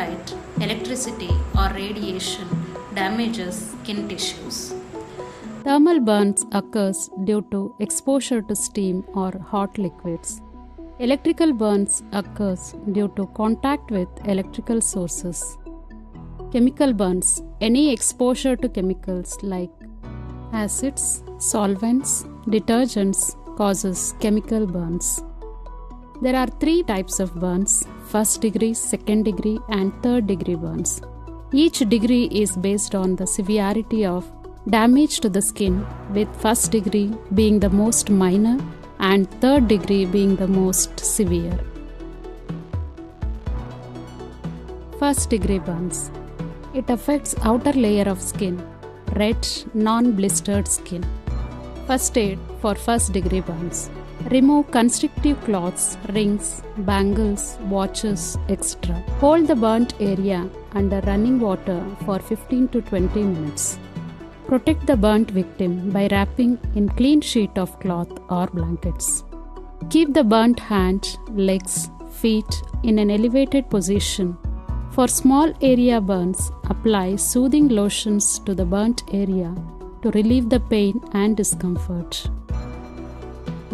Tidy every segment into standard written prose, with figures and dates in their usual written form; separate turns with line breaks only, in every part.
sunlight, electricity, or radiation damages skin tissues.
Thermal burns occurs due to exposure to steam or hot liquids. Electrical burns occurs due to contact with electrical sources. Chemical burns, any exposure to chemicals like acids, solvents, detergents causes chemical burns. There are 3 types of burns: first degree, second degree, and third degree burns. Each degree is based on the severity of damage to the skin, with first degree being the most minor and third degree being the most severe. First degree burns. It affects outer layer of skin, red, non-blistered skin. First aid for first degree burns. Remove constrictive cloths, rings, bangles, watches, etc. Hold the burnt area under running water for 15 to 20 minutes. Protect the burnt victim by wrapping in clean sheet of cloth or blankets. Keep the burnt hand, legs, feet in an elevated position. For small area burns, apply soothing lotions to the burnt area to relieve the pain and discomfort.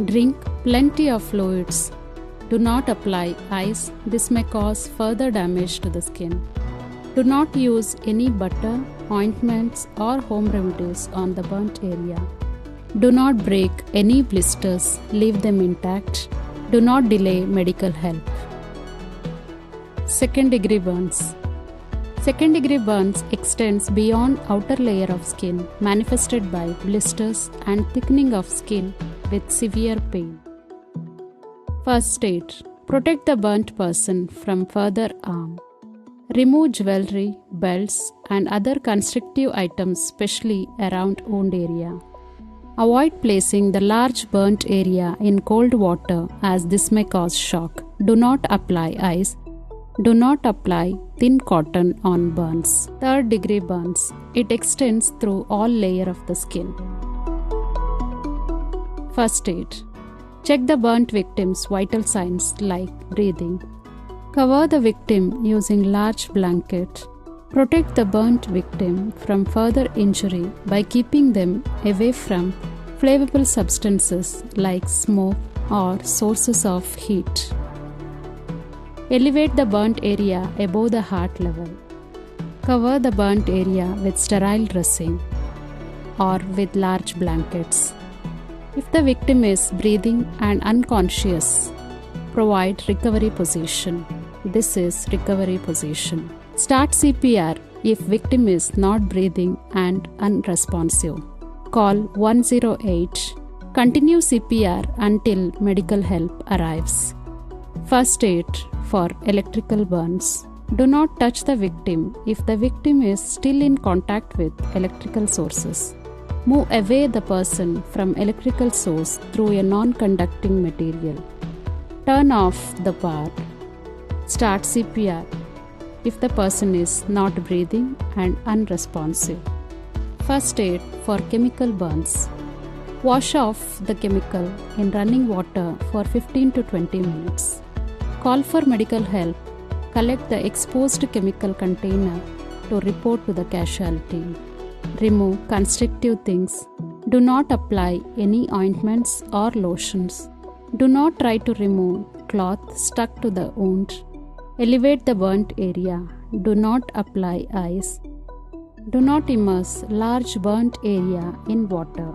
Drink plenty of fluids. Do not apply ice, this may cause further damage to the skin. Do not use any butter, ointments, or home remedies on the burnt area. Do not break any blisters, leave them intact. Do not delay medical help. Second degree burns. Second degree burns extends beyond outer layer of skin, manifested by blisters and thickening of skin with severe pain. First aid. Protect the burnt person from further harm. Remove jewelry, belts, and other constrictive items, especially around wound area. Avoid placing the large burnt area in cold water, as this may cause shock. Do not apply ice. Do not apply thin cotton on burns. Third degree burns. It extends through all layers of the skin. First aid. Check the burnt victim's vital signs like breathing. Cover the victim using large blanket. Protect the burnt victim from further injury by keeping them away from flammable substances like smoke or sources of heat. Elevate the burnt area above the heart level. Cover the burnt area with sterile dressing or with large blankets. If the victim is breathing and unconscious, provide recovery position. This is recovery position. Start CPR if victim is not breathing and unresponsive. Call 108. Continue CPR until medical help arrives. First aid for electrical burns. Do not touch the victim if the victim is still in contact with electrical sources. Move away the person from electrical source through a non-conducting material. Turn off the power. Start CPR if the person is not breathing and unresponsive. First aid for chemical burns. Wash off the chemical in running water for 15 to 20 minutes. Call for medical help. Collect the exposed chemical container to report to the casualty. Remove constrictive things. Do not apply any ointments or lotions. Do not try to remove cloth stuck to the wound. Elevate the burnt area. Do not apply ice. Do not immerse large burnt area in water.